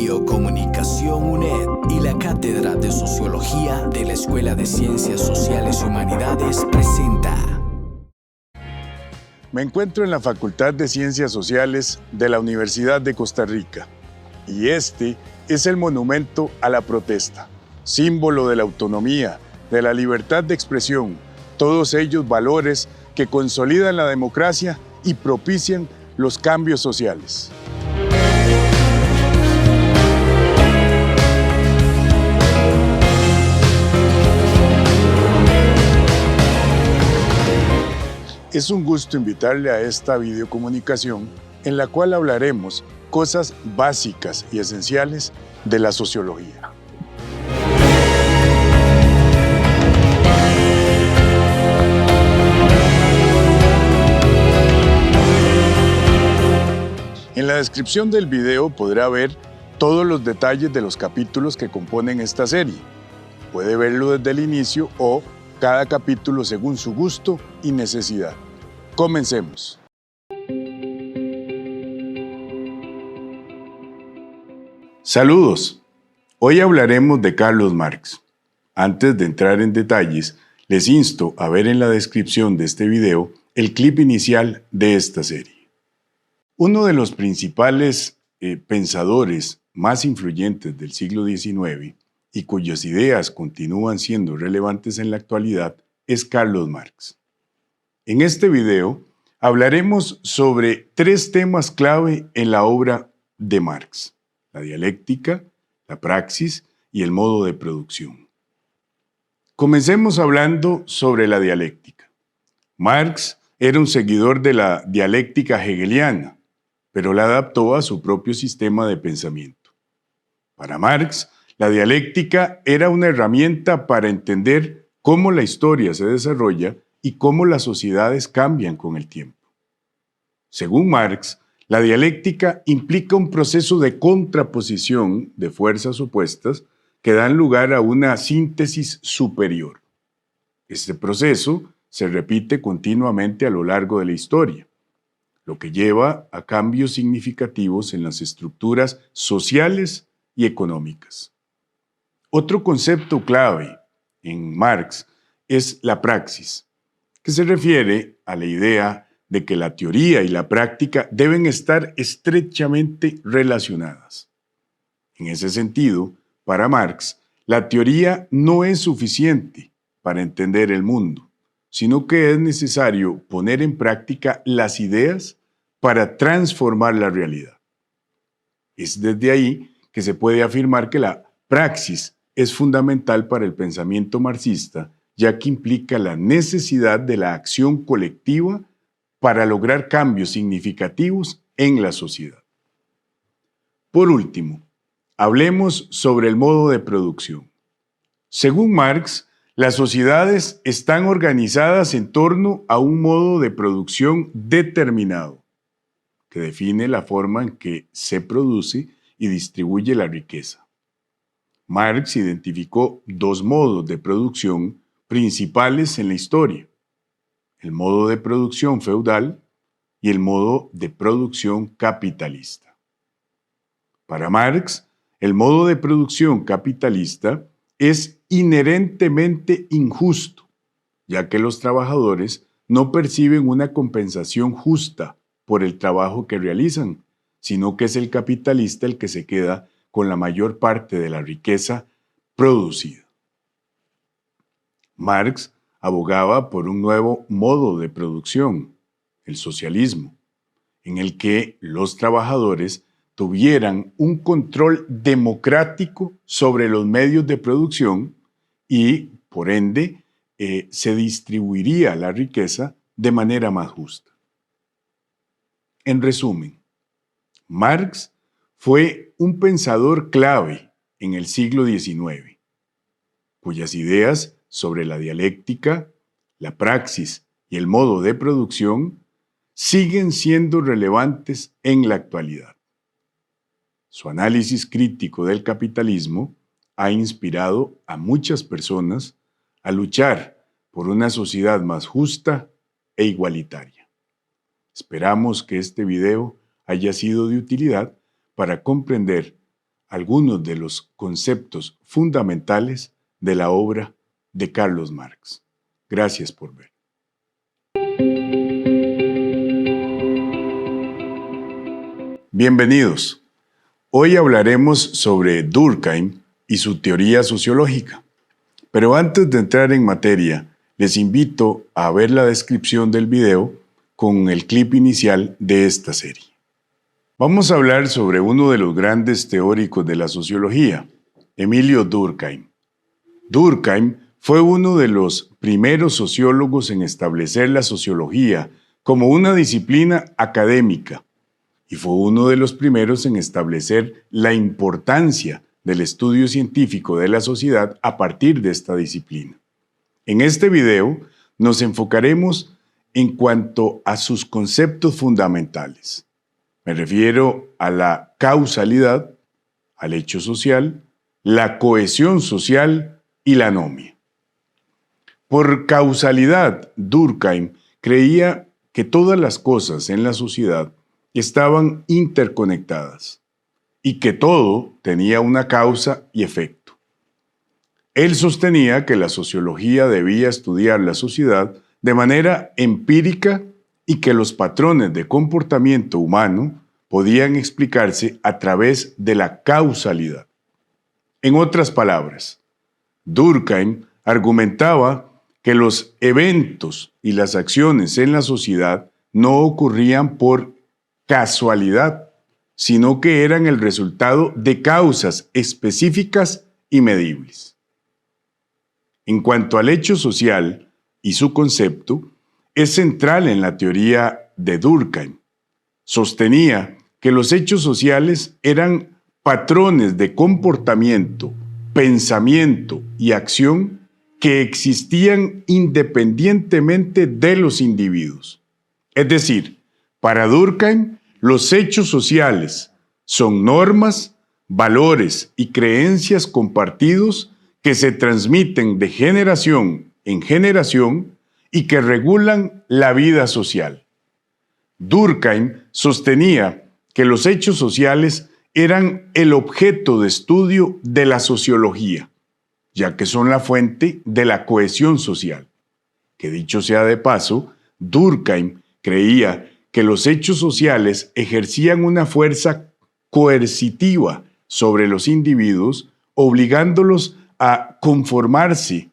Biocomunicación UNED y la Cátedra de Sociología de la Escuela de Ciencias Sociales y Humanidades presenta. Me encuentro en la Facultad de Ciencias Sociales de la Universidad de Costa Rica y este es el monumento a la protesta, símbolo de la autonomía, de la libertad de expresión, todos ellos valores que consolidan la democracia y propician los cambios sociales. Es un gusto invitarle a esta videocomunicación en la cual hablaremos cosas básicas y esenciales de la sociología. En la descripción del video podrá ver todos los detalles de los capítulos que componen esta serie. Puede verlo desde el inicio o cada capítulo según su gusto y necesidad. Comencemos. Saludos. Hoy hablaremos de Carlos Marx. Antes de entrar en detalles, les insto a ver en la descripción de este video el clip inicial de esta serie. Uno de los principales pensadores más influyentes del siglo XIX y cuyas ideas continúan siendo relevantes en la actualidad, es Carlos Marx. En este video hablaremos sobre tres temas clave en la obra de Marx: la dialéctica, la praxis y el modo de producción. Comencemos hablando sobre la dialéctica. Marx era un seguidor de la dialéctica hegeliana, pero la adaptó a su propio sistema de pensamiento. Para Marx, la dialéctica era una herramienta para entender cómo la historia se desarrolla y cómo las sociedades cambian con el tiempo. Según Marx, la dialéctica implica un proceso de contraposición de fuerzas opuestas que dan lugar a una síntesis superior. Este proceso se repite continuamente a lo largo de la historia, lo que lleva a cambios significativos en las estructuras sociales y económicas. Otro concepto clave en Marx es la praxis, que se refiere a la idea de que la teoría y la práctica deben estar estrechamente relacionadas. En ese sentido, para Marx, la teoría no es suficiente para entender el mundo, sino que es necesario poner en práctica las ideas para transformar la realidad. Es desde ahí que se puede afirmar que la praxis es fundamental para el pensamiento marxista, ya que implica la necesidad de la acción colectiva para lograr cambios significativos en la sociedad. Por último, hablemos sobre el modo de producción. Según Marx, las sociedades están organizadas en torno a un modo de producción determinado, que define la forma en que se produce y distribuye la riqueza. Marx identificó dos modos de producción principales en la historia: el modo de producción feudal y el modo de producción capitalista. Para Marx, el modo de producción capitalista es inherentemente injusto, ya que los trabajadores no perciben una compensación justa por el trabajo que realizan, sino que es el capitalista el que se queda con la mayor parte de la riqueza producida. Marx abogaba por un nuevo modo de producción, el socialismo, en el que los trabajadores tuvieran un control democrático sobre los medios de producción y, por ende, se distribuiría la riqueza de manera más justa. En resumen, Marx fue un pensador clave en el siglo XIX, cuyas ideas sobre la dialéctica, la praxis y el modo de producción siguen siendo relevantes en la actualidad. Su análisis crítico del capitalismo ha inspirado a muchas personas a luchar por una sociedad más justa e igualitaria. Esperamos que este video haya sido de utilidad para comprender algunos de los conceptos fundamentales de la obra de Carlos Marx. Gracias por ver. Bienvenidos. Hoy hablaremos sobre Durkheim y su teoría sociológica. Pero antes de entrar en materia, les invito a ver la descripción del video con el clip inicial de esta serie. Vamos a hablar sobre uno de los grandes teóricos de la sociología, Emilio Durkheim. Durkheim fue uno de los primeros sociólogos en establecer la sociología como una disciplina académica y fue uno de los primeros en establecer la importancia del estudio científico de la sociedad a partir de esta disciplina. En este video nos enfocaremos en cuanto a sus conceptos fundamentales. Me refiero a la causalidad, al hecho social, la cohesión social y la anomia. Por causalidad, Durkheim creía que todas las cosas en la sociedad estaban interconectadas y que todo tenía una causa y efecto. Él sostenía que la sociología debía estudiar la sociedad de manera empírica y que los patrones de comportamiento humano podían explicarse a través de la causalidad. En otras palabras, Durkheim argumentaba que los eventos y las acciones en la sociedad no ocurrían por casualidad, sino que eran el resultado de causas específicas y medibles. En cuanto al hecho social y su concepto, es central en la teoría de Durkheim. Sostenía que los hechos sociales eran patrones de comportamiento, pensamiento y acción que existían independientemente de los individuos. Es decir, para Durkheim, los hechos sociales son normas, valores y creencias compartidos que se transmiten de generación en generación y que regulan la vida social. Durkheim sostenía que los hechos sociales eran el objeto de estudio de la sociología, ya que son la fuente de la cohesión social. Que dicho sea de paso, Durkheim creía que los hechos sociales ejercían una fuerza coercitiva sobre los individuos, obligándolos a conformarse,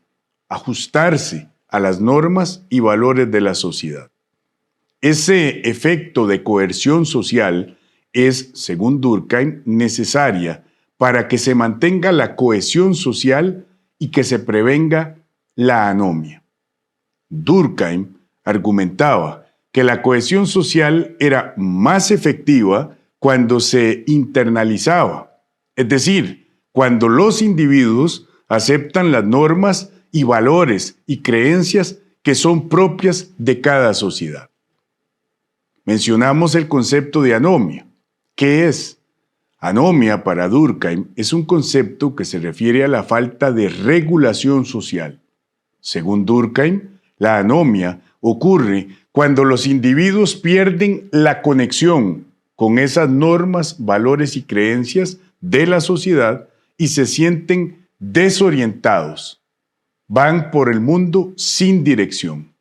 ajustarse a las normas y valores de la sociedad. Ese efecto de coerción social es, según Durkheim, necesaria para que se mantenga la cohesión social y que se prevenga la anomia. Durkheim argumentaba que la cohesión social era más efectiva cuando se internalizaba, es decir, cuando los individuos aceptan las normas y valores y creencias que son propias de cada sociedad. Mencionamos el concepto de anomia. ¿Qué es? Anomia para Durkheim es un concepto que se refiere a la falta de regulación social. Según Durkheim, la anomia ocurre cuando los individuos pierden la conexión con esas normas, valores y creencias de la sociedad y se sienten desorientados. Van por el mundo sin dirección.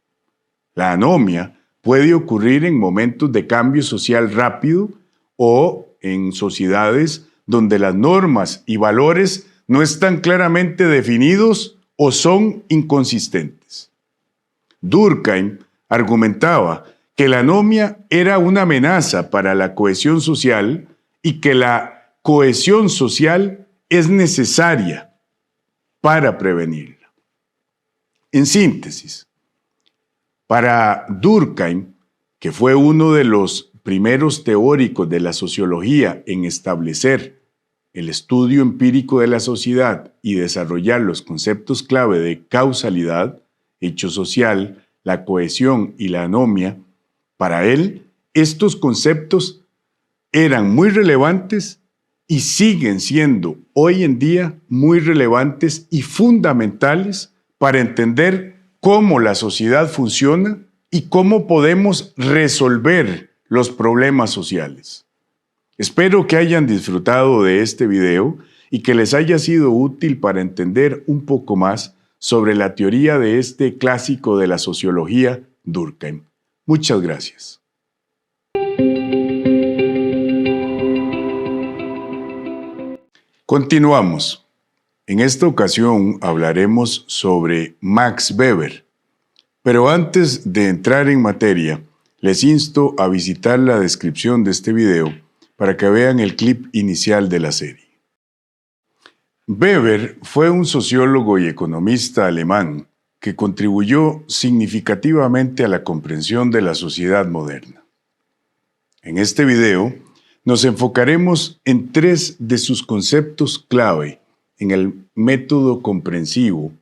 La anomia puede ocurrir en momentos de cambio social rápido o en sociedades donde las normas y valores no están claramente definidos o son inconsistentes. Durkheim argumentaba que la anomia era una amenaza para la cohesión social y que la cohesión social es necesaria para prevenirla. En síntesis, para Durkheim, que fue uno de los primeros teóricos de la sociología en establecer el estudio empírico de la sociedad y desarrollar los conceptos clave de causalidad, hecho social, la cohesión y la anomia, para él estos conceptos eran muy relevantes y siguen siendo hoy en día muy relevantes y fundamentales para entender cómo la sociedad funciona y cómo podemos resolver los problemas sociales. Espero que hayan disfrutado de este video y que les haya sido útil para entender un poco más sobre la teoría de este clásico de la sociología, Durkheim. Muchas gracias. Continuamos. En esta ocasión hablaremos sobre Max Weber, pero antes de entrar en materia, les insto a visitar la descripción de este video para que vean el clip inicial de la serie. Weber fue un sociólogo y economista alemán que contribuyó significativamente a la comprensión de la sociedad moderna. En este video nos enfocaremos en 3 de sus conceptos clave en el método comprensivo,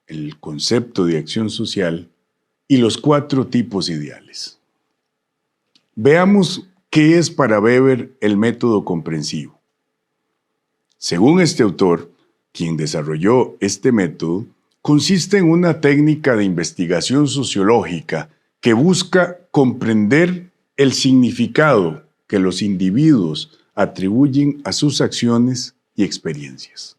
el concepto de acción social y los 4 tipos ideales. Veamos qué es para Weber el método comprensivo. Según este autor, quien desarrolló este método, consiste en una técnica de investigación sociológica que busca comprender el significado que los individuos atribuyen a sus acciones y experiencias.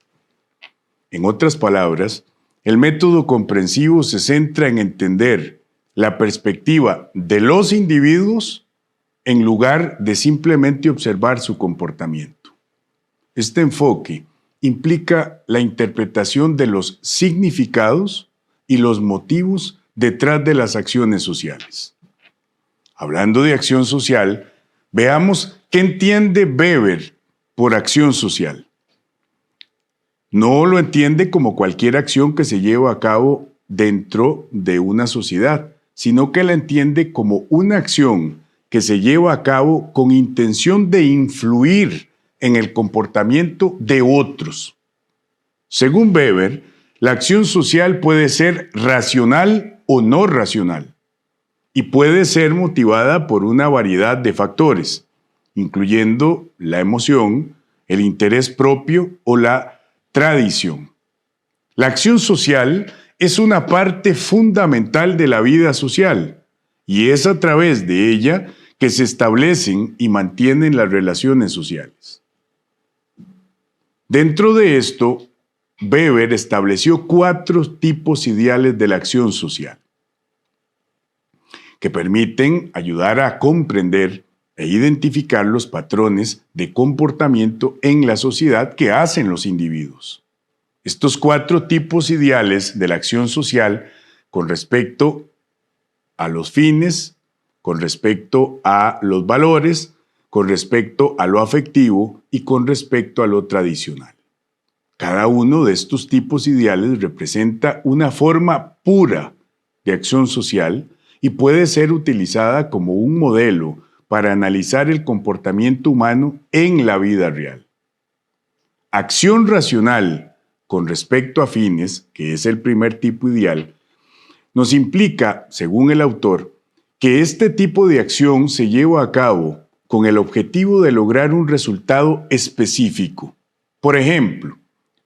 En otras palabras, el método comprensivo se centra en entender la perspectiva de los individuos en lugar de simplemente observar su comportamiento. Este enfoque implica la interpretación de los significados y los motivos detrás de las acciones sociales. Hablando de acción social, veamos qué entiende Weber por acción social. No lo entiende como cualquier acción que se lleva a cabo dentro de una sociedad, sino que la entiende como una acción que se lleva a cabo con intención de influir en el comportamiento de otros. Según Weber, la acción social puede ser racional o no racional y puede ser motivada por una variedad de factores, incluyendo la emoción, el interés propio o la tradición. La acción social es una parte fundamental de la vida social y es a través de ella que se establecen y mantienen las relaciones sociales. Dentro de esto, Weber estableció 4 tipos ideales de la acción social, que permiten ayudar a comprender e identificar los patrones de comportamiento en la sociedad que hacen los individuos. Estos 4 tipos ideales de la acción social con respecto a los fines, con respecto a los valores, con respecto a lo afectivo y con respecto a lo tradicional. Cada uno de estos tipos ideales representa una forma pura de acción social y puede ser utilizada como un modelo para analizar el comportamiento humano en la vida real. Acción racional con respecto a fines, que es el primer tipo ideal, nos implica, según el autor, que este tipo de acción se lleva a cabo con el objetivo de lograr un resultado específico. Por ejemplo,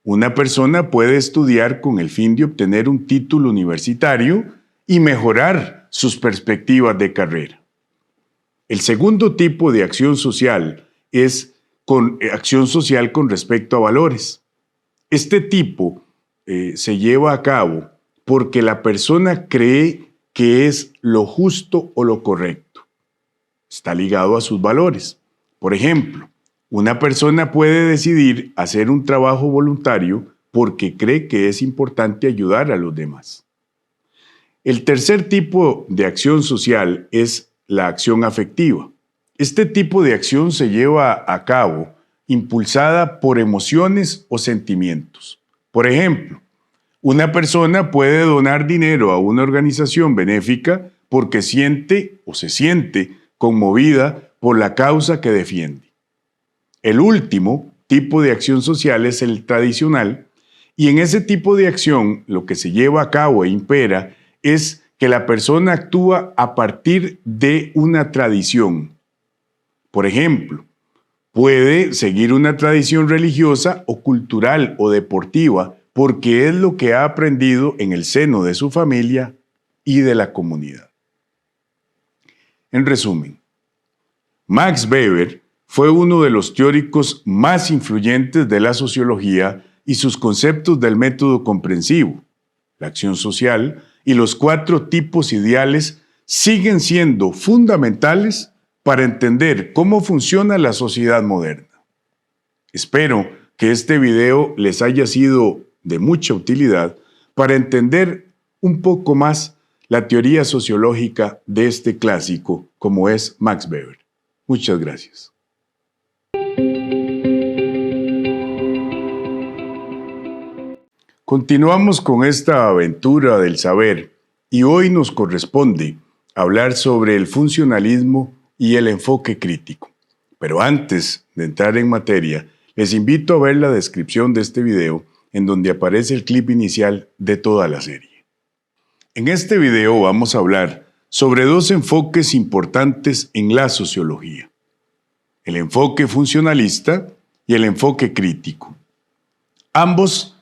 una persona puede estudiar con el fin de obtener un título universitario y mejorar sus perspectivas de carrera. El segundo tipo de acción social es acción social con respecto a valores. Este tipo se lleva a cabo porque la persona cree que es lo justo o lo correcto. Está ligado a sus valores. Por ejemplo, una persona puede decidir hacer un trabajo voluntario porque cree que es importante ayudar a los demás. El tercer tipo de acción social es la acción afectiva. Este tipo de acción se lleva a cabo impulsada por emociones o sentimientos. Por ejemplo, una persona puede donar dinero a una organización benéfica porque siente o se siente conmovida por la causa que defiende. El último tipo de acción social es el tradicional, y en ese tipo de acción lo que se lleva a cabo e impera es que la persona actúa a partir de una tradición. Por ejemplo, puede seguir una tradición religiosa o cultural o deportiva porque es lo que ha aprendido en el seno de su familia y de la comunidad. En resumen, Max Weber fue uno de los teóricos más influyentes de la sociología y sus conceptos del método comprensivo, la acción social y los 4 tipos ideales siguen siendo fundamentales para entender cómo funciona la sociedad moderna. Espero que este video les haya sido de mucha utilidad para entender un poco más la teoría sociológica de este clásico como es Max Weber. Muchas gracias. Continuamos con esta aventura del saber y hoy nos corresponde hablar sobre el funcionalismo y el enfoque crítico. Pero antes de entrar en materia, les invito a ver la descripción de este video en donde aparece el clip inicial de toda la serie. En este video vamos a hablar sobre 2 enfoques importantes en la sociología: el enfoque funcionalista y el enfoque crítico. Ambos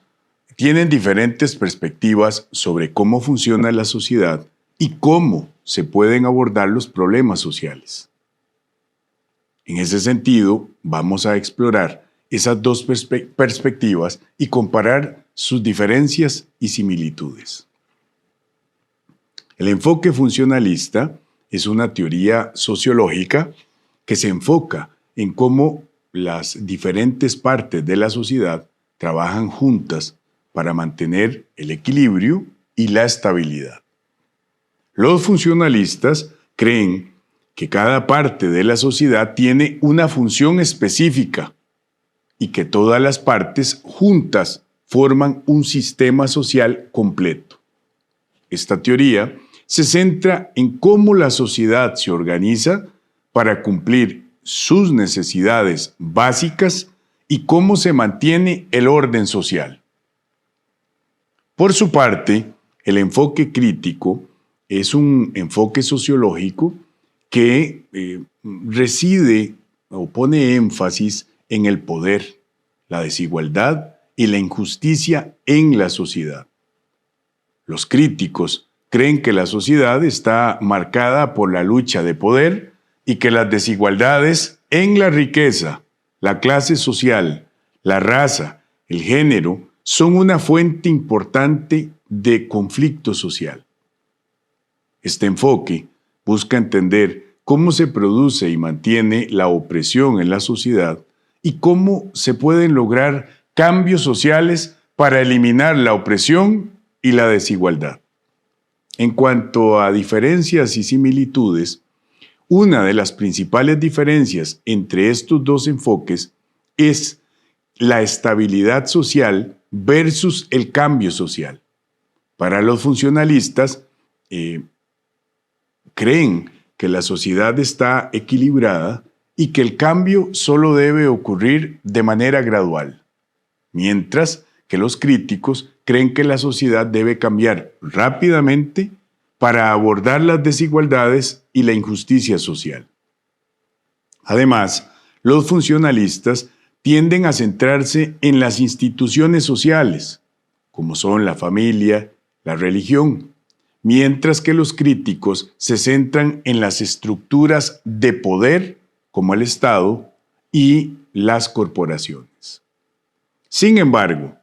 tienen diferentes perspectivas sobre cómo funciona la sociedad y cómo se pueden abordar los problemas sociales. En ese sentido, vamos a explorar esas 2 perspectivas y comparar sus diferencias y similitudes. El enfoque funcionalista es una teoría sociológica que se enfoca en cómo las diferentes partes de la sociedad trabajan juntas para mantener el equilibrio y la estabilidad. Los funcionalistas creen que cada parte de la sociedad tiene una función específica y que todas las partes juntas forman un sistema social completo. Esta teoría se centra en cómo la sociedad se organiza para cumplir sus necesidades básicas y cómo se mantiene el orden social. Por su parte, el enfoque crítico es un enfoque sociológico que reside o pone énfasis en el poder, la desigualdad y la injusticia en la sociedad. Los críticos creen que la sociedad está marcada por la lucha de poder y que las desigualdades en la riqueza, la clase social, la raza, el género, son una fuente importante de conflicto social. Este enfoque busca entender cómo se produce y mantiene la opresión en la sociedad y cómo se pueden lograr cambios sociales para eliminar la opresión y la desigualdad. En cuanto a diferencias y similitudes, una de las principales diferencias entre estos 2 enfoques es la estabilidad social versus el cambio social. Para los funcionalistas, creen que la sociedad está equilibrada y que el cambio solo debe ocurrir de manera gradual, mientras que los críticos creen que la sociedad debe cambiar rápidamente para abordar las desigualdades y la injusticia social. Además, los funcionalistas tienden a centrarse en las instituciones sociales, como son la familia, la religión, mientras que los críticos se centran en las estructuras de poder, como el Estado y las corporaciones. Sin embargo,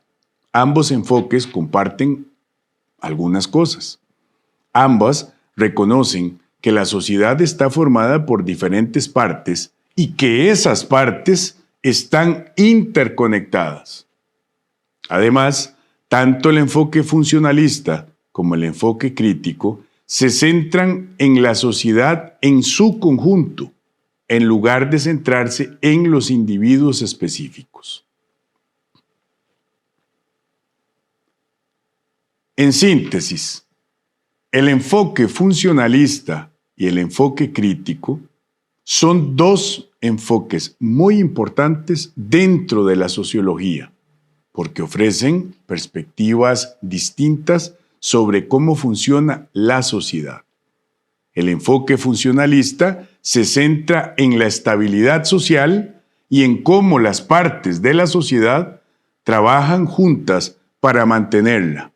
ambos enfoques comparten algunas cosas. Ambas reconocen que la sociedad está formada por diferentes partes y que esas partes están interconectadas. Además, tanto el enfoque funcionalista como el enfoque crítico se centran en la sociedad en su conjunto, en lugar de centrarse en los individuos específicos. En síntesis, el enfoque funcionalista y el enfoque crítico son 2 enfoques muy importantes dentro de la sociología, porque ofrecen perspectivas distintas sobre cómo funciona la sociedad. El enfoque funcionalista se centra en la estabilidad social y en cómo las partes de la sociedad trabajan juntas para mantenerla,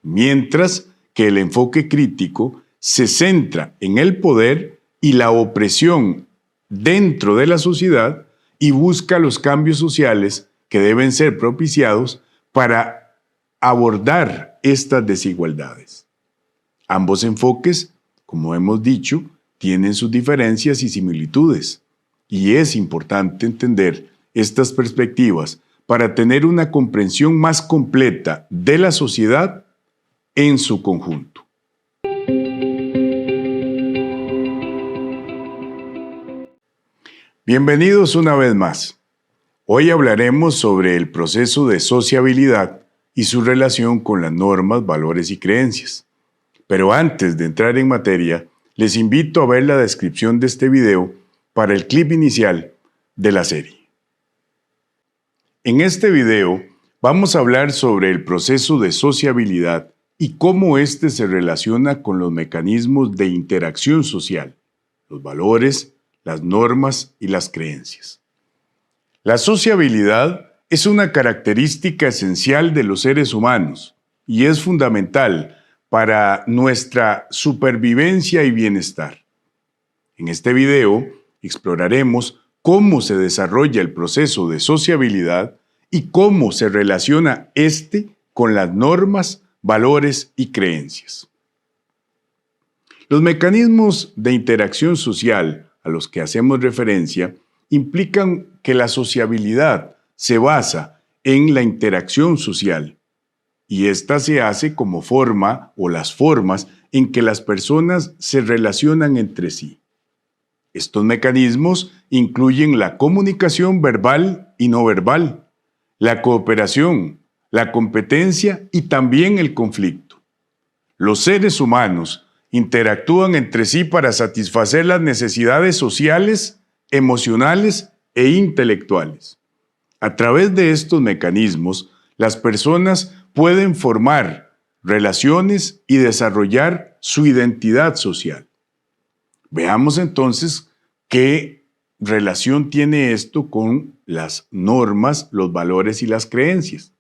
mientras que el enfoque crítico se centra en el poder y la opresión dentro de la sociedad y busca los cambios sociales que deben ser propiciados para abordar estas desigualdades. Ambos enfoques, como hemos dicho, tienen sus diferencias y similitudes, y es importante entender estas perspectivas para tener una comprensión más completa de la sociedad en su conjunto. Bienvenidos una vez más. Hoy hablaremos sobre el proceso de sociabilidad y su relación con las normas, valores y creencias. Pero antes de entrar en materia, les invito a ver la descripción de este video para el clip inicial de la serie. En este video vamos a hablar sobre el proceso de sociabilidad y cómo éste se relaciona con los mecanismos de interacción social, los valores, las normas y las creencias. La sociabilidad es una característica esencial de los seres humanos y es fundamental para nuestra supervivencia y bienestar. En este video exploraremos cómo se desarrolla el proceso de sociabilidad y cómo se relaciona este con las normas, valores y creencias. Los mecanismos de interacción social a los que hacemos referencia implican que la sociabilidad se basa en la interacción social y ésta se hace como forma o las formas en que las personas se relacionan entre sí. Estos mecanismos incluyen la comunicación verbal y no verbal, la cooperación, la competencia y también el conflicto. Los seres humanos interactúan entre sí para satisfacer las necesidades sociales, emocionales e intelectuales. A través de estos mecanismos, las personas pueden formar relaciones y desarrollar su identidad social. Veamos entonces qué relación tiene esto con las normas, los valores y las creencias.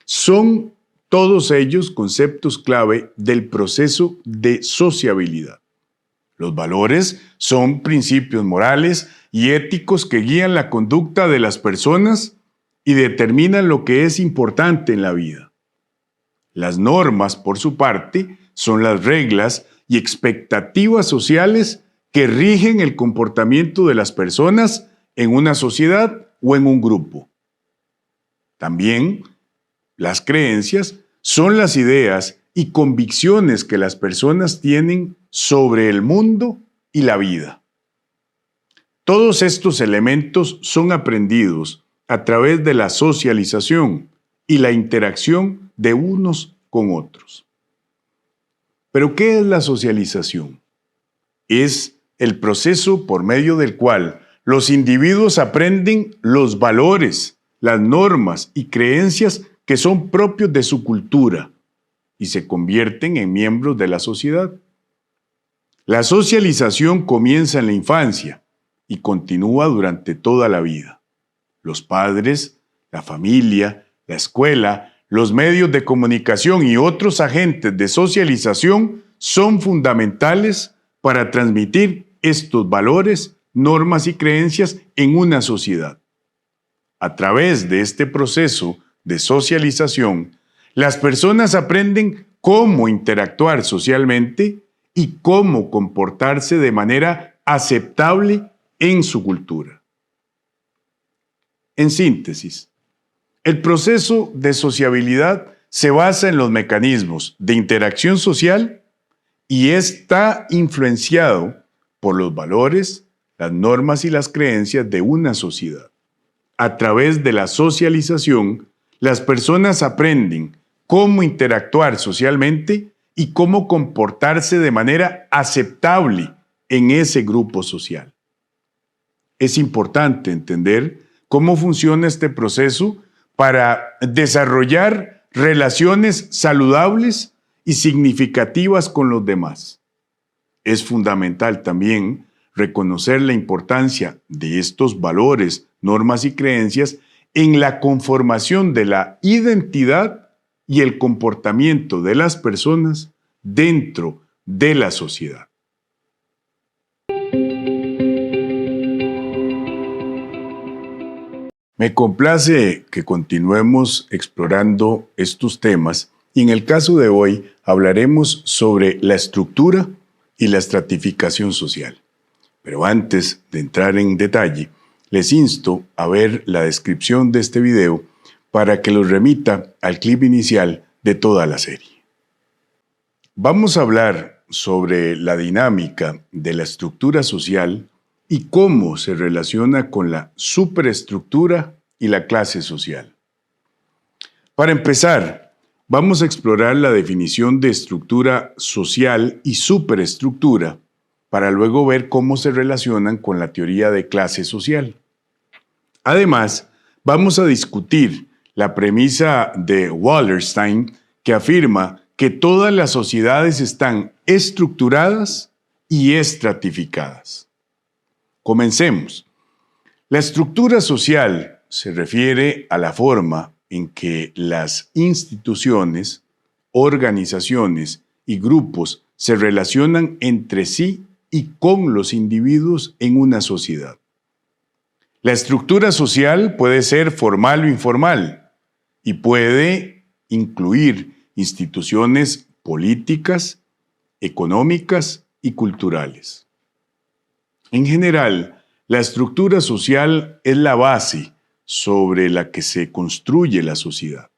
Son todos ellos conceptos clave del proceso de sociabilidad. Los valores son principios morales y éticos que guían la conducta de las personas y determinan lo que es importante en la vida. Las normas, por su parte, son las reglas y expectativas sociales que rigen el comportamiento de las personas en una sociedad o en un grupo. También, las creencias son las ideas y convicciones que las personas tienen sobre el mundo y la vida. Todos estos elementos son aprendidos a través de la socialización y la interacción de unos con otros. ¿Pero qué es la socialización? Es el proceso por medio del cual los individuos aprenden los valores, las normas y creencias que son propios de su cultura y se convierten en miembros de la sociedad. La socialización comienza en la infancia y continúa durante toda la vida. Los padres, la familia, la escuela, los medios de comunicación y otros agentes de socialización son fundamentales para transmitir estos valores, normas y creencias en una sociedad. A través de este proceso de socialización, las personas aprenden cómo interactuar socialmente y cómo comportarse de manera aceptable en su cultura. En síntesis, el proceso de sociabilidad se basa en los mecanismos de interacción social y está influenciado por los valores, las normas y las creencias de una sociedad. A través de la socialización, las personas aprenden cómo interactuar socialmente y cómo comportarse de manera aceptable en ese grupo social. Es importante entender cómo funciona este proceso para desarrollar relaciones saludables y significativas con los demás. Es fundamental también reconocer la importancia de estos valores, normas y creencias en la conformación de la identidad y el comportamiento de las personas dentro de la sociedad. Me complace que continuemos explorando estos temas y en el caso de hoy hablaremos sobre la estructura y la estratificación social. Pero antes de entrar en detalle, les insto a ver la descripción de este video para que los remita al clip inicial de toda la serie. Vamos a hablar sobre la dinámica de la estructura social y cómo se relaciona con la superestructura y la clase social. Para empezar, vamos a explorar la definición de estructura social y superestructura para luego ver cómo se relacionan con la teoría de clase social. Además, vamos a discutir la premisa de Wallerstein que afirma que todas las sociedades están estructuradas y estratificadas. Comencemos. La estructura social se refiere a la forma en que las instituciones, organizaciones y grupos se relacionan entre sí y con los individuos en una sociedad. La estructura social puede ser formal o informal y puede incluir instituciones políticas, económicas y culturales. En general, la estructura social es la base sobre la que se construye la sociedad,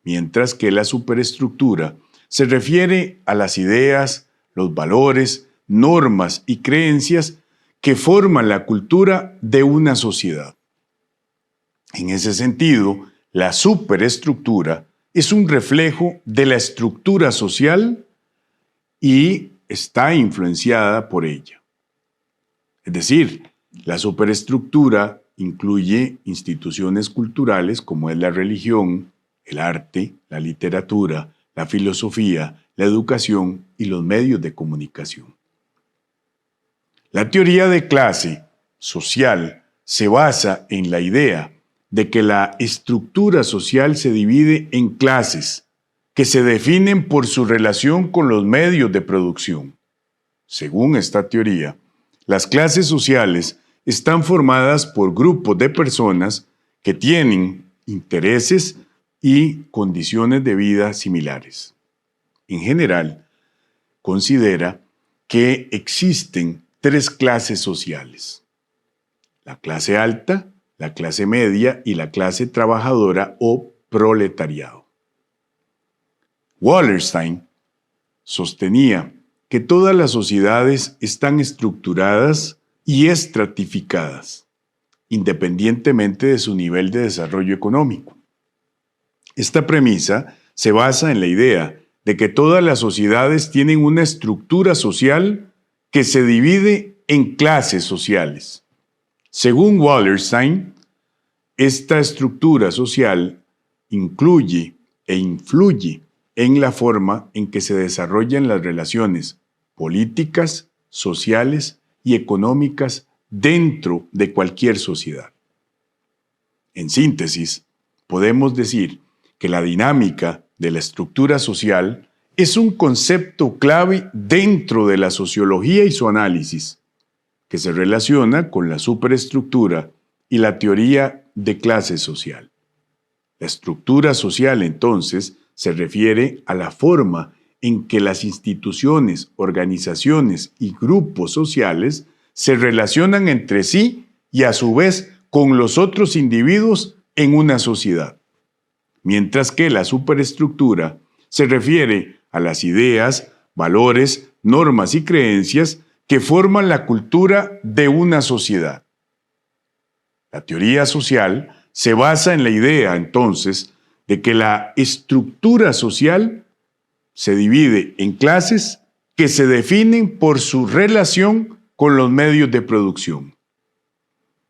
mientras que la superestructura se refiere a las ideas, los valores, normas y creencias que forman la cultura de una sociedad. En ese sentido, la superestructura es un reflejo de la estructura social y está influenciada por ella. Es decir, la superestructura incluye instituciones culturales como es la religión, el arte, la literatura, la filosofía, la educación y los medios de comunicación. La teoría de clase social se basa en la idea de que la estructura social se divide en clases que se definen por su relación con los medios de producción. Según esta teoría, las clases sociales están formadas por grupos de personas que tienen intereses y condiciones de vida similares. En general, considera que existen tres clases sociales: la clase alta, la clase media y la clase trabajadora o proletariado. Wallerstein sostenía que todas las sociedades están estructuradas y estratificadas, independientemente de su nivel de desarrollo económico. Esta premisa se basa en la idea de que todas las sociedades tienen una estructura social que se divide en clases sociales. Según Wallerstein, esta estructura social incluye e influye en la forma en que se desarrollan las relaciones políticas, sociales y económicas dentro de cualquier sociedad. En síntesis, podemos decir que la dinámica de la estructura social es un concepto clave dentro de la sociología y su análisis, que se relaciona con la superestructura y la teoría de clase social. La estructura social, entonces, se refiere a la forma en que las instituciones, organizaciones y grupos sociales se relacionan entre sí y a su vez con los otros individuos en una sociedad. Mientras que la superestructura se refiere a las ideas, valores, normas y creencias que forman la cultura de una sociedad. La teoría social se basa en la idea, entonces, de que la estructura social se divide en clases que se definen por su relación con los medios de producción.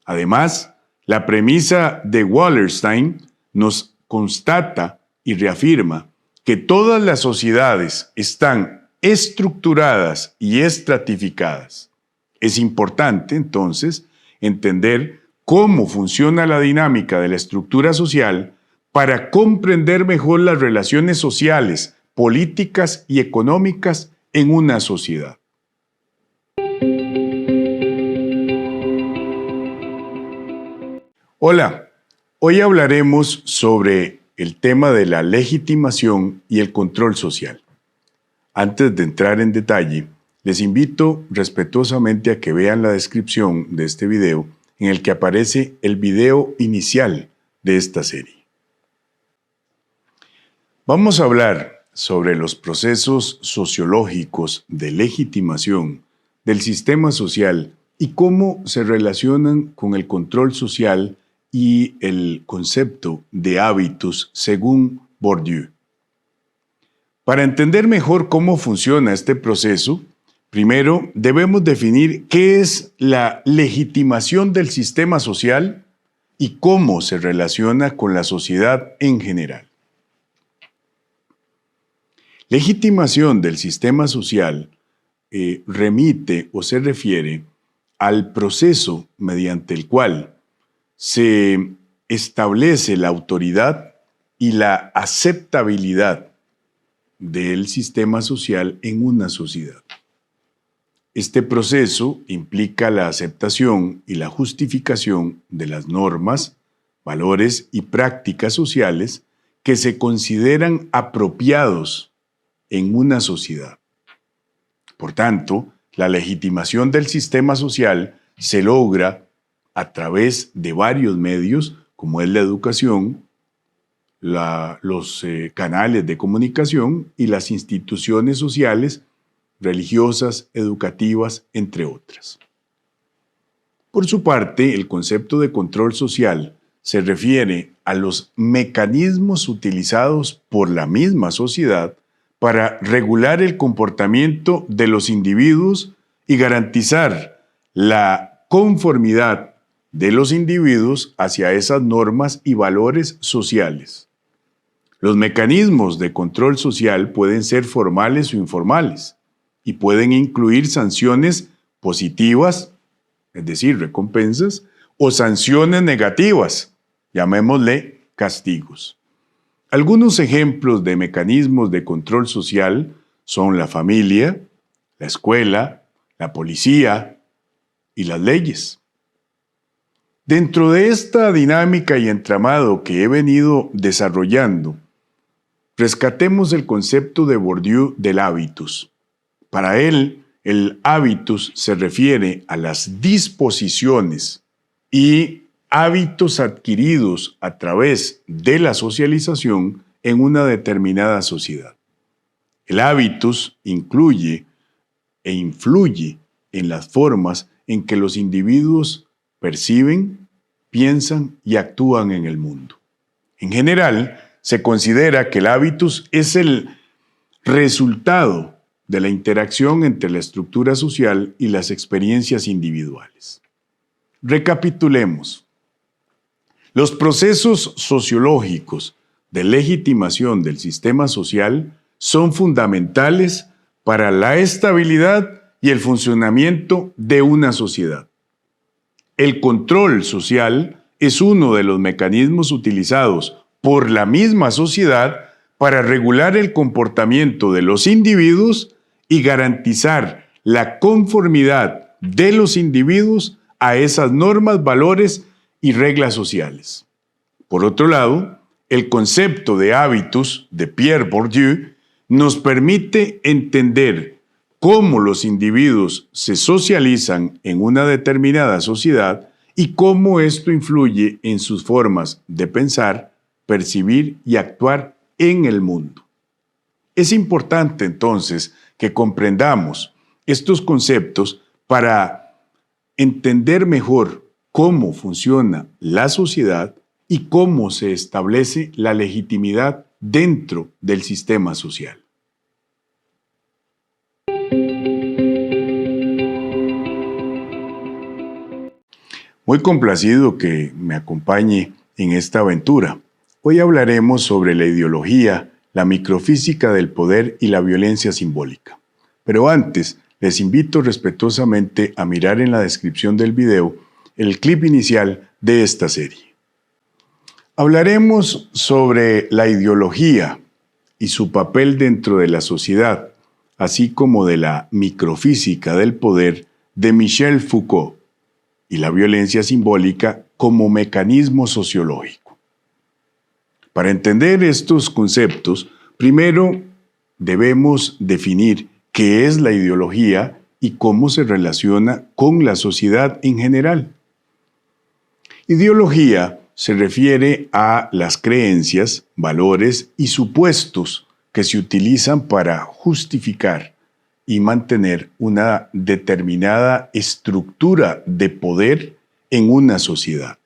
Además, la premisa de Wallerstein nos constata y reafirma que todas las sociedades están estructuradas y estratificadas. Es importante, entonces, entender cómo funciona la dinámica de la estructura social para comprender mejor las relaciones sociales, políticas y económicas en una sociedad. Hola, Hoy hablaremos sobre el tema de la legitimación y el control social. Antes de entrar en detalle, les invito respetuosamente a que vean la descripción de este video en el que aparece el video inicial de esta serie. Vamos a hablar sobre los procesos sociológicos de legitimación del sistema social y cómo se relacionan con el control social y el concepto de hábitos según Bourdieu. Para entender mejor cómo funciona este proceso, primero debemos definir qué es la legitimación del sistema social y cómo se relaciona con la sociedad en general. Legitimación del sistema social remite o se refiere al proceso mediante el cual se establece la autoridad y la aceptabilidad del sistema social en una sociedad. Este proceso implica la aceptación y la justificación de las normas, valores y prácticas sociales que se consideran apropiados en una sociedad. Por tanto, la legitimación del sistema social se logra a través de varios medios, como es la educación, los canales de comunicación y las instituciones sociales, religiosas, educativas, entre otras. Por su parte, el concepto de control social se refiere a los mecanismos utilizados por la misma sociedad para regular el comportamiento de los individuos y garantizar la conformidad de los individuos hacia esas normas y valores sociales. Los mecanismos de control social pueden ser formales o informales y pueden incluir sanciones positivas, es decir, recompensas, o sanciones negativas, llamémosle castigos. Algunos ejemplos de mecanismos de control social son la familia, la escuela, la policía y las leyes. Dentro de esta dinámica y entramado que he venido desarrollando, rescatemos el concepto de Bourdieu del hábitus. Para él, el hábitus se refiere a las disposiciones y hábitos adquiridos a través de la socialización en una determinada sociedad. El hábitus incluye e influye en las formas en que los individuos perciben, piensan y actúan en el mundo. En general, se considera que el hábitus es el resultado de la interacción entre la estructura social y las experiencias individuales. Recapitulemos. Los procesos sociológicos de legitimación del sistema social son fundamentales para la estabilidad y el funcionamiento de una sociedad. El control social es uno de los mecanismos utilizados por la misma sociedad para regular el comportamiento de los individuos y garantizar la conformidad de los individuos a esas normas, valores y reglas sociales. Por otro lado, el concepto de hábitos de Pierre Bourdieu nos permite entender cómo los individuos se socializan en una determinada sociedad y cómo esto influye en sus formas de pensar, percibir y actuar en el mundo. Es importante entonces que comprendamos estos conceptos para entender mejor cómo funciona la sociedad y cómo se establece la legitimidad dentro del sistema social. Muy complacido que me acompañe en esta aventura. Hoy hablaremos sobre la ideología, la microfísica del poder y la violencia simbólica. Pero antes, les invito respetuosamente a mirar en la descripción del video el clip inicial de esta serie. Hablaremos sobre la ideología y su papel dentro de la sociedad, así como de la microfísica del poder de Michel Foucault y la violencia simbólica como mecanismo sociológico. Para entender estos conceptos, primero debemos definir qué es la ideología y cómo se relaciona con la sociedad en general. Ideología se refiere a las creencias, valores y supuestos que se utilizan para justificar y mantener una determinada estructura de poder en una sociedad.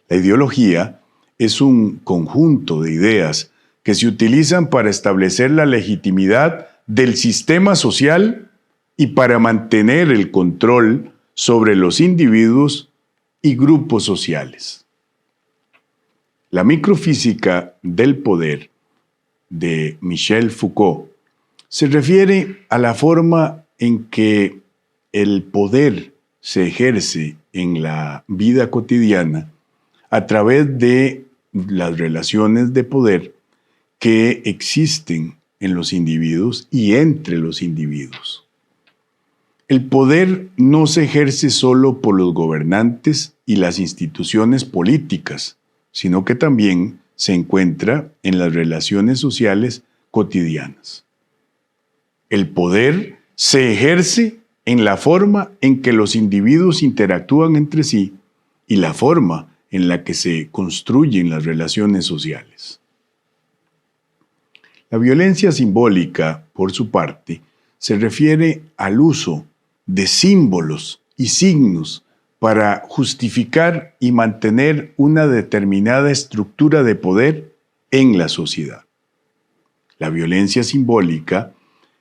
La ideología es un conjunto de ideas que se utilizan para establecer la legitimidad del sistema social y para mantener el control sobre los individuos y grupos sociales. La microfísica del poder de Michel Foucault se refiere a la forma en que el poder se ejerce en la vida cotidiana a través de las relaciones de poder que existen en los individuos y entre los individuos. El poder no se ejerce solo por los gobernantes y las instituciones políticas, sino que también se encuentra en las relaciones sociales cotidianas. El poder se ejerce en la forma en que los individuos interactúan entre sí y la forma en la que se construyen las relaciones sociales. La violencia simbólica, por su parte, se refiere al uso de símbolos y signos para justificar y mantener una determinada estructura de poder en la sociedad. La violencia simbólica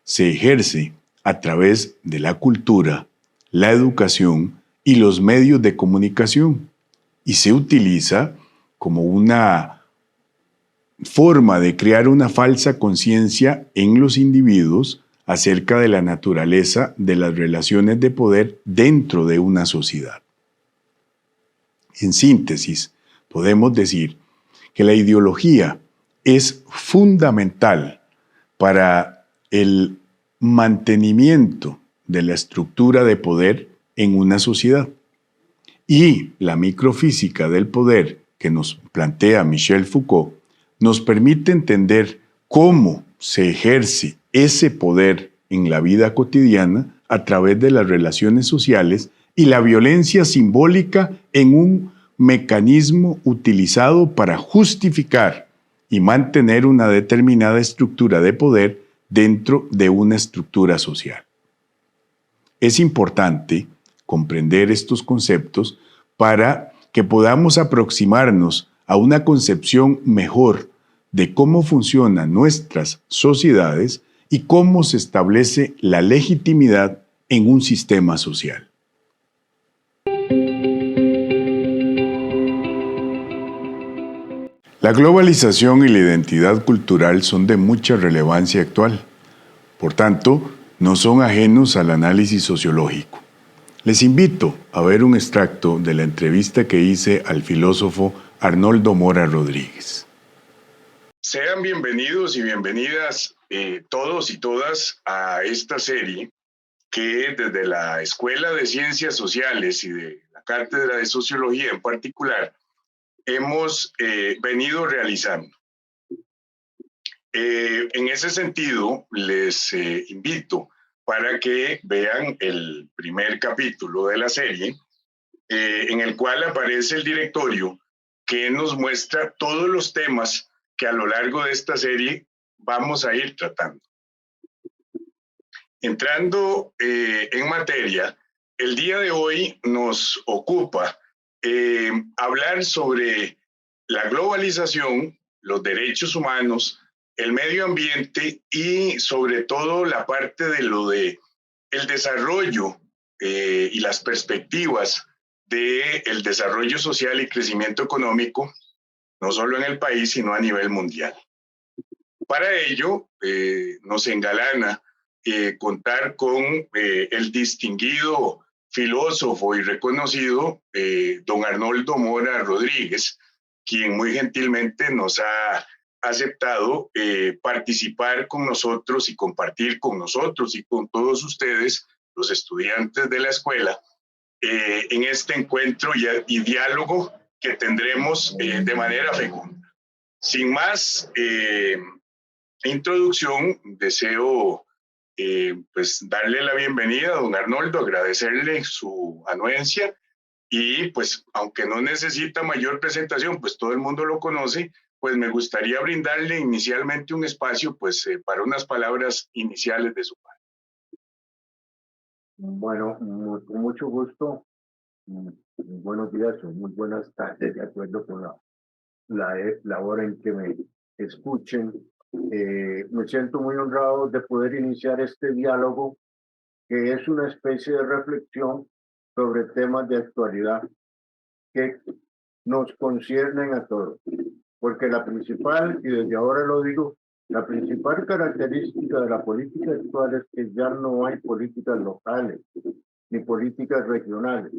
se ejerce a través de la cultura, la educación y los medios de comunicación y se utiliza como una forma de crear una falsa conciencia en los individuos acerca de la naturaleza de las relaciones de poder dentro de una sociedad. En síntesis, podemos decir que la ideología es fundamental para el mantenimiento de la estructura de poder en una sociedad. Y la microfísica del poder que nos plantea Michel Foucault nos permite entender cómo se ejerce ese poder en la vida cotidiana a través de las relaciones sociales y la violencia simbólica en un mecanismo utilizado para justificar y mantener una determinada estructura de poder dentro de una estructura social. Es importante comprender estos conceptos para que podamos aproximarnos a una concepción mejor de cómo funcionan nuestras sociedades y cómo se establece la legitimidad en un sistema social. La globalización y la identidad cultural son de mucha relevancia actual. Por tanto, no son ajenos al análisis sociológico. Les invito a ver un extracto de la entrevista que hice al filósofo Arnoldo Mora Rodríguez. Sean bienvenidos y bienvenidas todos y todas a esta serie que desde la Escuela de Ciencias Sociales y de la Cátedra de Sociología en particular hemos venido realizando. En ese sentido, les invito para que vean el primer capítulo de la serie, en el cual aparece el directorio que nos muestra todos los temas que a lo largo de esta serie vamos a ir tratando. Entrando en materia, el día de hoy nos ocupa hablar sobre la globalización, los derechos humanos, el medio ambiente y sobre todo la parte de lo de el desarrollo y las perspectivas del desarrollo social y crecimiento económico, no solo en el país, sino a nivel mundial. Para ello, nos engalana contar con el distinguido filósofo y reconocido don Arnoldo Mora Rodríguez, quien muy gentilmente nos ha aceptado participar con nosotros y compartir con nosotros y con todos ustedes, los estudiantes de la escuela, en este encuentro y diálogo que tendremos de manera fecunda. Sin más introducción, deseo pues darle la bienvenida a don Arnoldo, agradecerle su anuencia y pues aunque no necesita mayor presentación, pues todo el mundo lo conoce, pues me gustaría brindarle inicialmente un espacio pues para unas palabras iniciales de su parte. Bueno, con mucho gusto. Buenos días o muy buenas tardes, de acuerdo con la hora en que me escuchen. Me siento muy honrado de poder iniciar este diálogo, que es una especie de reflexión sobre temas de actualidad que nos conciernen a todos. Porque la principal, y desde ahora lo digo, la principal característica de la política actual es que ya no hay políticas locales ni políticas regionales.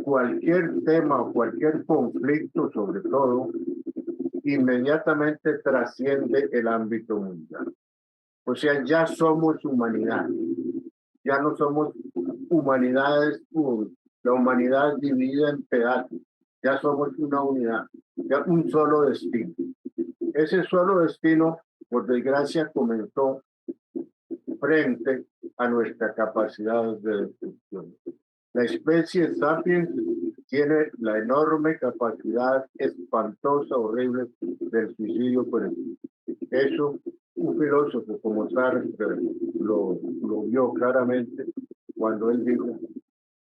Cualquier tema o cualquier conflicto, sobre todo, inmediatamente trasciende el ámbito mundial. O sea, ya somos humanidad, ya no somos humanidades, la humanidad dividida en pedazos, ya somos una unidad, ya un solo destino. Ese solo destino, por desgracia, comenzó frente a nuestra capacidad de destrucción. La especie sapiens tiene la enorme capacidad espantosa, horrible, del suicidio colectivo. Eso, un filósofo como Sartre lo vio claramente cuando él dijo,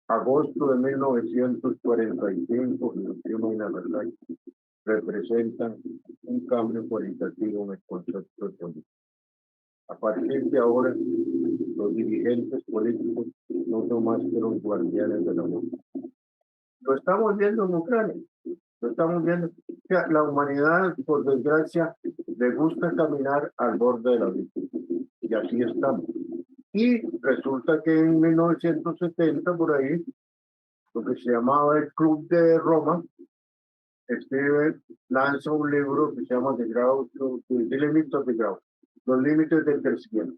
agosto de 1945, Hiroshima y Nagasaki representan un cambio cualitativo en el concepto de política. A partir de ahora, los dirigentes políticos no son más que los guardianes de la ley. Lo estamos viendo en Ucrania, lo estamos viendo. O sea, la humanidad, por desgracia, le gusta caminar al borde de la vida. Y así estamos. Y resulta que en 1970, por ahí, lo que se llamaba el Club de Roma, lanza un libro que se llama The Limits of the Growth, los límites del crecimiento,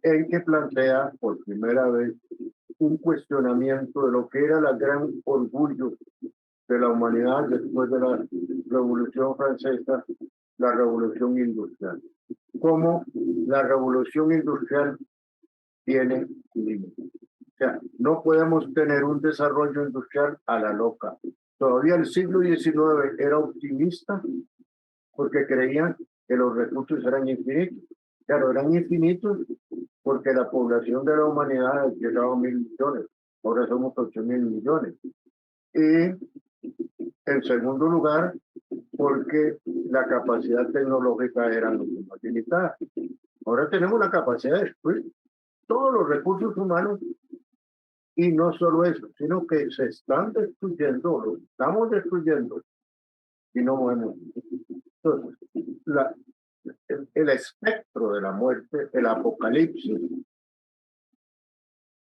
en que plantea por primera vez un cuestionamiento de lo que era el gran orgullo de la humanidad después de la Revolución Francesa, la Revolución Industrial. Cómo la Revolución Industrial tiene límites. O sea, no podemos tener un desarrollo industrial a la loca. Todavía el siglo XIX era optimista porque creían que los recursos eran infinitos. Claro, eran infinitos porque la población de la humanidad llegaba a 1.000 millones, ahora somos 8.000 millones. Y en segundo lugar, porque la capacidad tecnológica era mucho más limitada. Ahora tenemos la capacidad de destruir todos los recursos humanos y no solo eso, sino que se están destruyendo, los estamos destruyendo y no movemos. Entonces, el espectro de la muerte, el apocalipsis,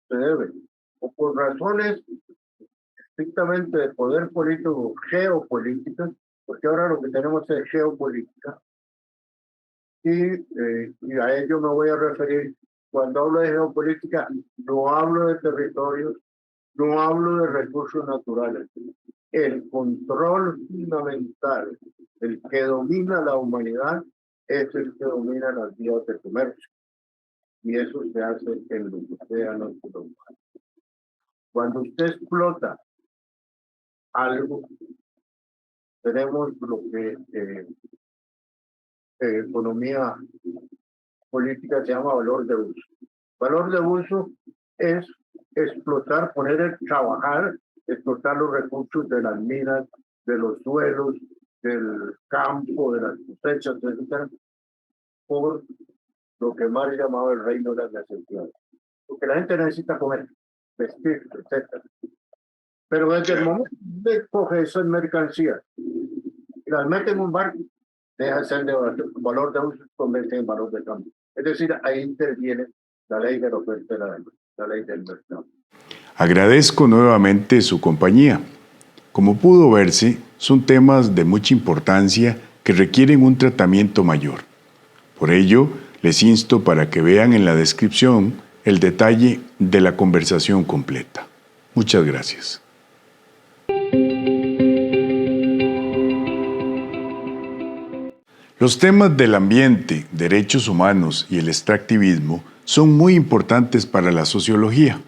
se debe, o por razones estrictamente de poder político, geopolíticas, porque ahora lo que tenemos es geopolítica, y a ello me voy a referir. Cuando hablo de geopolítica, no hablo de territorios, no hablo de recursos naturales. El control fundamental, el que domina la humanidad, es el que domina las vías de comercio. Y eso se hace en los océanos globales. Cuando usted explota algo, tenemos lo que economía política se llama valor de uso. Valor de uso es explotar, poner a trabajar, explotar los recursos de las minas, de los suelos, del campo, de las cosechas, etc., por lo que Marx llamaba el reino de las necesidades. Porque la gente necesita comer, vestir, etc. Pero desde el momento de coger esas mercancías y las mete en un barco, deja de ser de valor de uso, convierte en valor de cambio. Es decir, ahí interviene la ley de la oferta y la demanda, la ley del mercado. Agradezco nuevamente su compañía. Como pudo verse, son temas de mucha importancia que requieren un tratamiento mayor. Por ello, les insto para que vean en la descripción el detalle de la conversación completa. Muchas gracias. Los temas del ambiente, derechos humanos y el extractivismo son muy importantes para la sociología.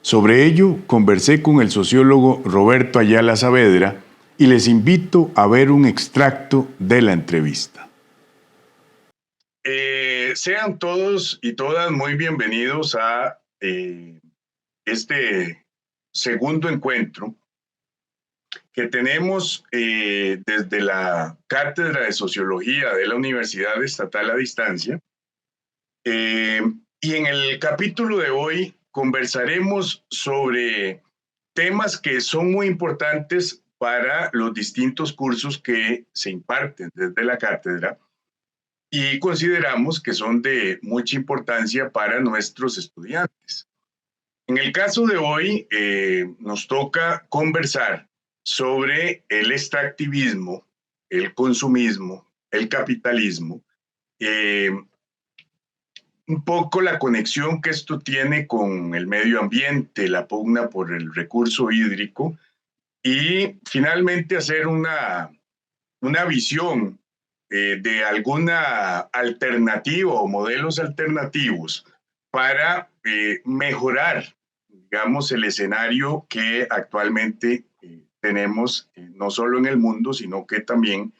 Sobre ello, conversé con el sociólogo Roberto Ayala Saavedra y les invito a ver un extracto de la entrevista. Sean todos y todas muy bienvenidos a este segundo encuentro que tenemos desde la Cátedra de Sociología de la Universidad Estatal a Distancia. Y en el capítulo de hoy conversaremos sobre temas que son muy importantes para los distintos cursos que se imparten desde la cátedra y consideramos que son de mucha importancia para nuestros estudiantes. En el caso de hoy, nos toca conversar sobre el extractivismo, el consumismo, el capitalismo, un poco la conexión que esto tiene con el medio ambiente, la pugna por el recurso hídrico y finalmente hacer una visión de alguna alternativa o modelos alternativos para mejorar, digamos, el escenario que actualmente tenemos, no solo en el mundo, sino que también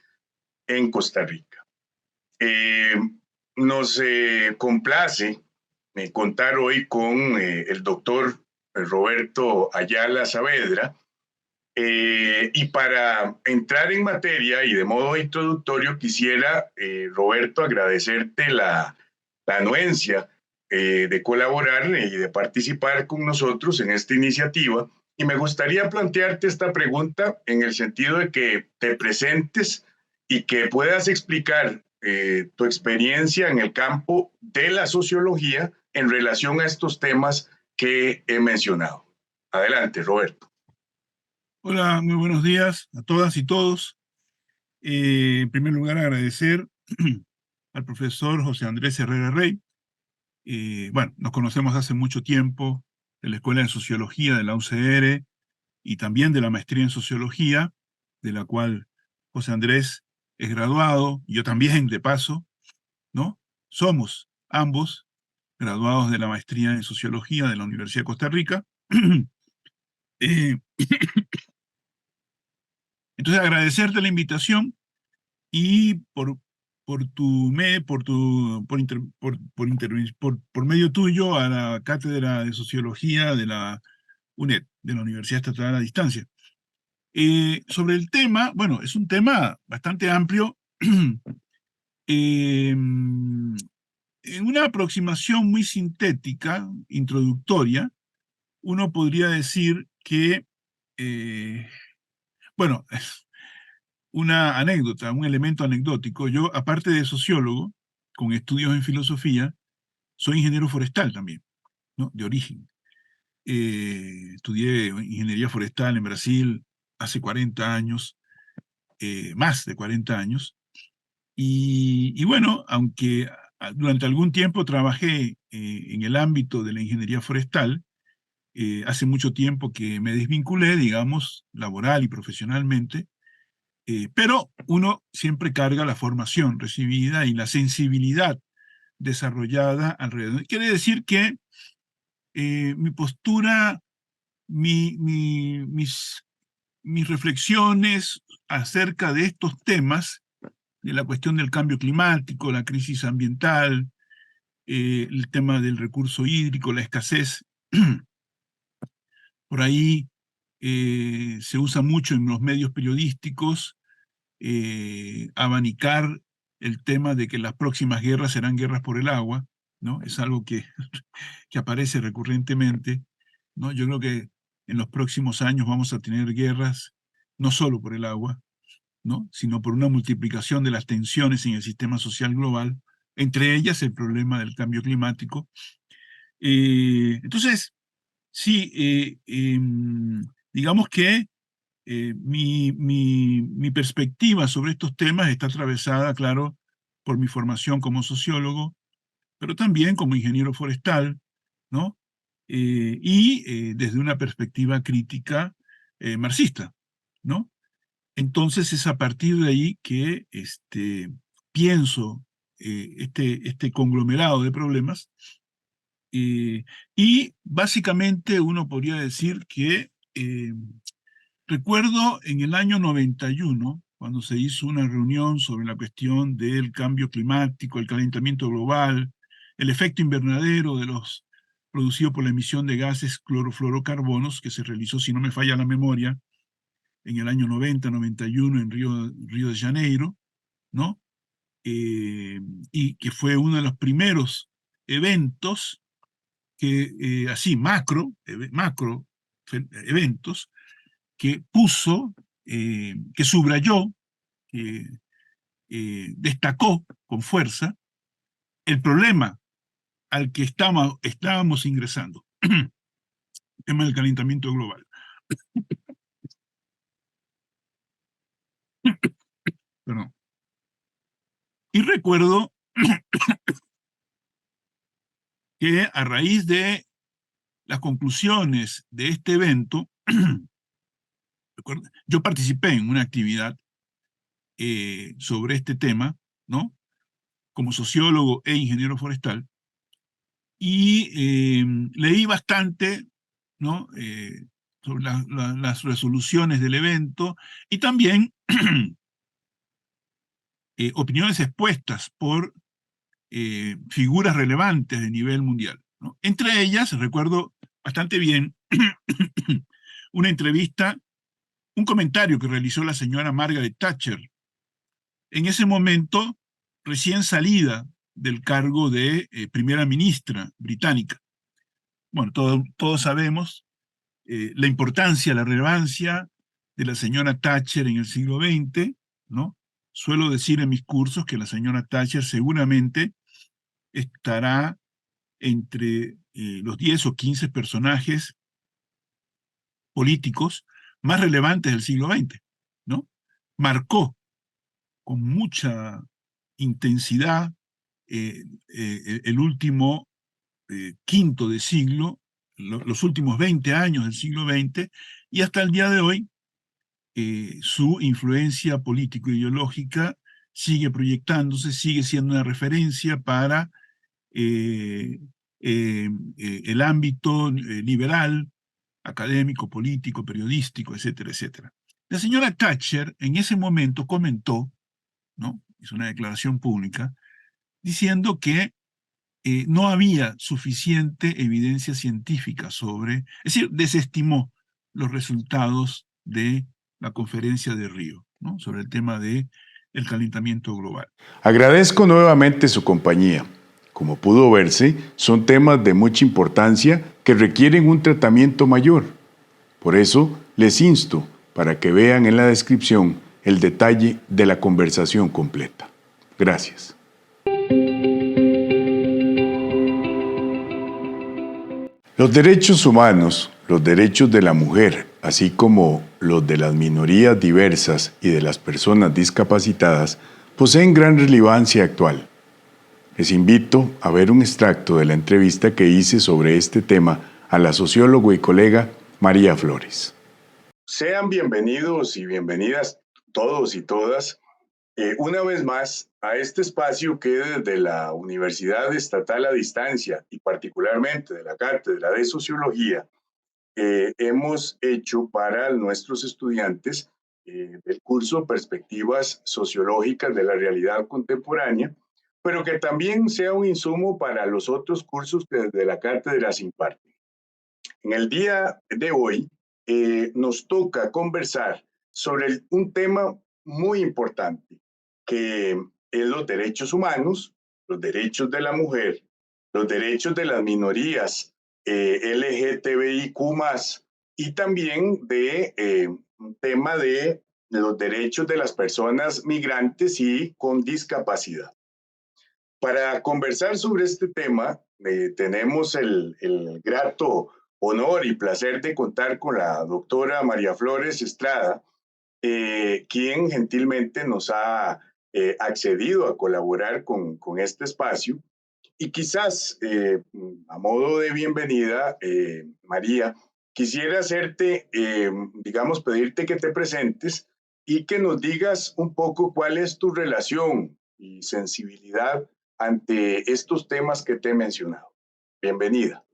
en Costa Rica. Nos complace contar hoy con el doctor Roberto Ayala Saavedra, y para entrar en materia y de modo introductorio quisiera, Roberto, agradecerte la anuencia de colaborar y de participar con nosotros en esta iniciativa. Y me gustaría plantearte esta pregunta en el sentido de que te presentes y que puedas explicar tu experiencia en el campo de la sociología en relación a estos temas que he mencionado. Adelante, Roberto. Hola, muy buenos días a todas y todos. En primer lugar, agradecer al profesor José Andrés Herrera Rey. Bueno, nos conocemos hace mucho tiempo de la Escuela de Sociología de la UCR y también de la Maestría en Sociología, de la cual José Andrés es graduado, yo también, de paso, ¿no? Somos ambos graduados de la Maestría en Sociología de la Universidad de Costa Rica. Entonces, agradecerte la invitación y por medio tuyo a la Cátedra de Sociología de la UNED, de la Universidad Estatal a Distancia. Sobre el tema, bueno, es un tema bastante amplio. En una aproximación muy sintética, introductoria, uno podría decir que, bueno, una anécdota, un elemento anecdótico. Yo, aparte de sociólogo, con estudios en filosofía, soy ingeniero forestal también, ¿no? De origen. Estudié ingeniería forestal en Brasil hace 40 años, más de 40 años. Y bueno, aunque durante algún tiempo trabajé en el ámbito de la ingeniería forestal, hace mucho tiempo que me desvinculé, digamos, laboral y profesionalmente, pero uno siempre carga la formación recibida y la sensibilidad desarrollada alrededor. Quiere decir que mi postura, mis reflexiones acerca de estos temas, de la cuestión del cambio climático, la crisis ambiental, el tema del recurso hídrico, la escasez, por ahí se usa mucho en los medios periodísticos abanicar el tema de que las próximas guerras serán guerras por el agua, ¿no? Es algo que aparece recurrentemente, ¿no? Yo creo que en los próximos años vamos a tener guerras no solo por el agua, ¿no? Sino por una multiplicación de las tensiones en el sistema social global, entre ellas el problema del cambio climático. Entonces, sí, digamos que mi perspectiva sobre estos temas está atravesada, claro, por mi formación como sociólogo, pero también como ingeniero forestal, ¿no? Y desde una perspectiva crítica marxista, ¿no? Entonces es a partir de ahí que pienso este conglomerado de problemas. Y básicamente uno podría decir que recuerdo en el año 91, cuando se hizo una reunión sobre la cuestión del cambio climático, el calentamiento global, el efecto invernadero producido por la emisión de gases clorofluorocarbonos, que se realizó, si no me falla la memoria, en el año 90-91 en Río de Janeiro, ¿no? Y que fue uno de los primeros eventos así macro eventos, que puso, que subrayó, destacó con fuerza el problema al que estábamos ingresando, el tema del calentamiento global. Perdón. Y recuerdo que a raíz de las conclusiones de este evento, yo participé en una actividad sobre este tema, ¿no? Como sociólogo e ingeniero forestal, y leí bastante, ¿no? Sobre las resoluciones del evento, y también opiniones expuestas por figuras relevantes de nivel mundial, ¿no? Entre ellas, recuerdo bastante bien una entrevista, un comentario que realizó la señora Margaret Thatcher, en ese momento recién salida del cargo de primera ministra británica. Bueno, todos sabemos la importancia, la relevancia de la señora Thatcher en el siglo XX, ¿no? Suelo decir en mis cursos que la señora Thatcher seguramente estará entre los 10 o 15 personajes políticos más relevantes del siglo XX, ¿no? Marcó con mucha intensidad el último quinto de siglo, los últimos 20 años del siglo XX, y hasta el día de hoy su influencia político-ideológica sigue proyectándose, sigue siendo una referencia para el ámbito liberal, académico, político, periodístico, etcétera, etcétera. La señora Thatcher en ese momento comentó, ¿no? Hizo una declaración pública, diciendo que no había suficiente evidencia científica sobre, es decir, desestimó los resultados de la conferencia de Río, ¿no? Sobre el tema del calentamiento global. Agradezco nuevamente su compañía. Como pudo verse, son temas de mucha importancia que requieren un tratamiento mayor. Por eso, les insto para que vean en la descripción el detalle de la conversación completa. Gracias. Los derechos humanos, los derechos de la mujer, así como los de las minorías diversas y de las personas discapacitadas, poseen gran relevancia actual. Les invito a ver un extracto de la entrevista que hice sobre este tema a la socióloga y colega María Flores. Sean bienvenidos y bienvenidas todos y todas una vez más a este espacio que desde la Universidad Estatal a Distancia y particularmente de la Cátedra de Sociología hemos hecho para nuestros estudiantes del curso Perspectivas Sociológicas de la Realidad Contemporánea, pero que también sea un insumo para los otros cursos que desde la cátedra se imparten. En el día de hoy nos toca conversar sobre un tema muy importante, que es los derechos humanos, los derechos de la mujer, los derechos de las minorías LGTBIQ+, y también de un tema de los derechos de las personas migrantes y con discapacidad. Para conversar sobre este tema, tenemos el grato honor y placer de contar con la doctora María Flores Estrada, quien gentilmente nos ha accedido a colaborar con este espacio. Y quizás, a modo de bienvenida, María, quisiera hacerte, digamos, pedirte que te presentes y que nos digas un poco cuál es tu relación y sensibilidad ante estos temas que te he mencionado. Bienvenida.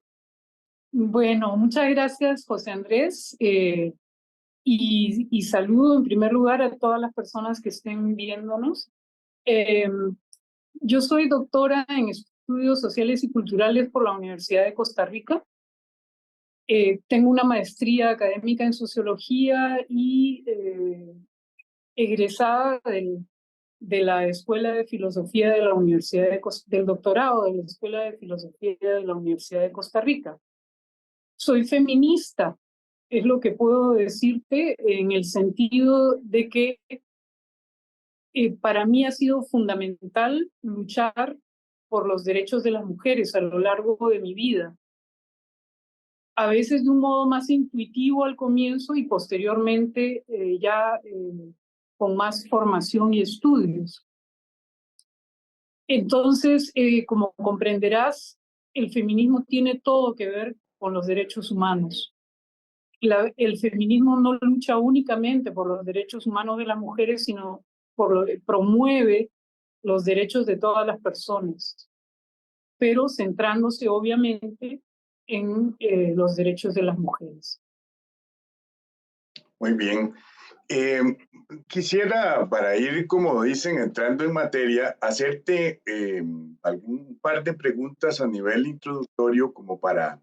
Bueno, muchas gracias, José Andrés. Y saludo en primer lugar a todas las personas que estén viéndonos. Yo soy doctora en Estudios Sociales y Culturales por la Universidad de Costa Rica. Tengo una maestría académica en Sociología y egresada de la Escuela de Filosofía de la Universidad del doctorado de la Escuela de Filosofía de la Universidad de Costa Rica. Soy feminista, es lo que puedo decirte en el sentido de que para mí ha sido fundamental luchar por los derechos de las mujeres a lo largo de mi vida. A veces de un modo más intuitivo al comienzo y posteriormente con más formación y estudios. Entonces, como comprenderás, el feminismo tiene todo que ver con los derechos humanos. El feminismo no lucha únicamente por los derechos humanos de las mujeres, sino promueve los derechos de todas las personas, pero centrándose obviamente en los derechos de las mujeres. Muy bien. Quisiera, para ir, como dicen, entrando en materia, hacerte algún par de preguntas a nivel introductorio, como para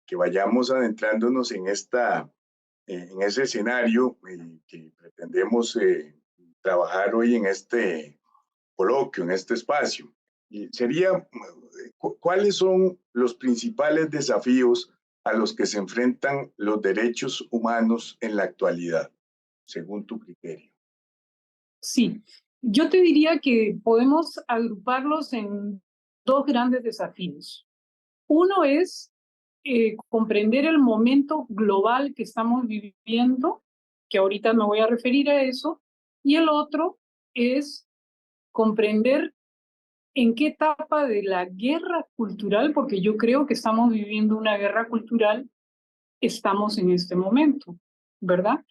que vayamos adentrándonos en ese escenario que pretendemos trabajar hoy en este coloquio, en este espacio. Y sería, ¿cuáles son los principales desafíos a los que se enfrentan los derechos humanos en la actualidad, según tu criterio? Sí, yo te diría que podemos agruparlos en dos grandes desafíos. Uno es comprender el momento global que estamos viviendo, que ahorita me voy a referir a eso, y el otro es comprender en qué etapa de la guerra cultural, porque yo creo que estamos viviendo una guerra cultural, estamos en este momento, ¿verdad?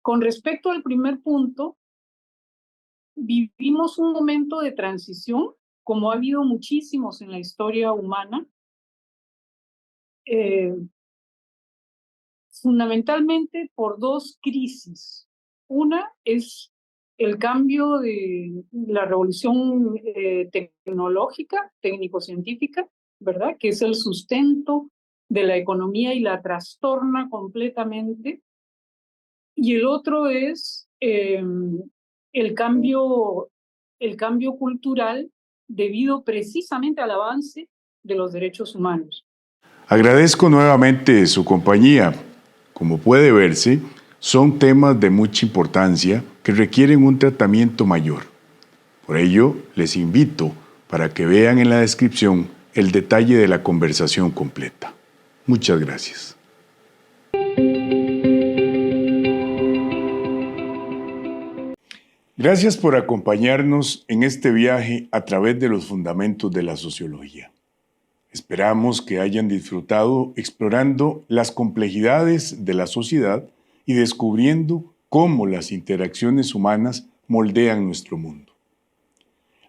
Con respecto al primer punto, vivimos un momento de transición, como ha habido muchísimos en la historia humana, fundamentalmente por dos crisis. Una es el cambio de la revolución tecnológica, técnico-científica, ¿verdad? Que es el sustento de la economía y la trastorna completamente. Y el otro es el cambio cultural debido precisamente al avance de los derechos humanos. Agradezco nuevamente su compañía. Como puede verse, son temas de mucha importancia que requieren un tratamiento mayor. Por ello, les invito para que vean en la descripción el detalle de la conversación completa. Muchas gracias. Gracias por acompañarnos en este viaje a través de los fundamentos de la sociología. Esperamos que hayan disfrutado explorando las complejidades de la sociedad y descubriendo cómo las interacciones humanas moldean nuestro mundo.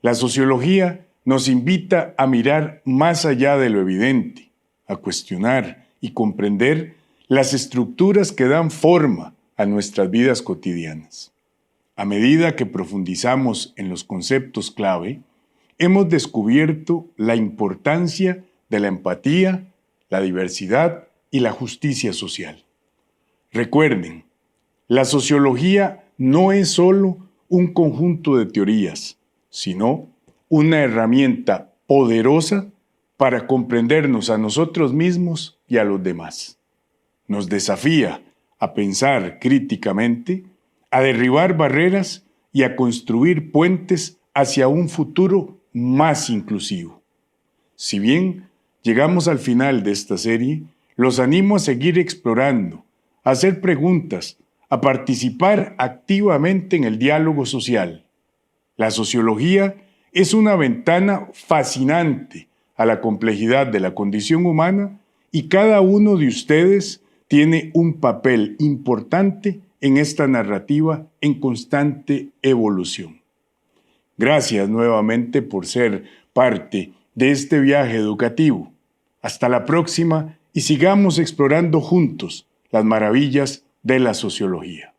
La sociología nos invita a mirar más allá de lo evidente, a cuestionar y comprender las estructuras que dan forma a nuestras vidas cotidianas. A medida que profundizamos en los conceptos clave, hemos descubierto la importancia de la empatía, la diversidad y la justicia social. Recuerden, la sociología no es solo un conjunto de teorías, sino una herramienta poderosa para comprendernos a nosotros mismos y a los demás. Nos desafía a pensar críticamente, a derribar barreras y a construir puentes hacia un futuro más inclusivo. Si bien llegamos al final de esta serie, los animo a seguir explorando, a hacer preguntas, a participar activamente en el diálogo social. La sociología es una ventana fascinante a la complejidad de la condición humana y cada uno de ustedes tiene un papel importante en esta narrativa en constante evolución. Gracias nuevamente por ser parte de este viaje educativo. Hasta la próxima y sigamos explorando juntos las maravillas de la sociología.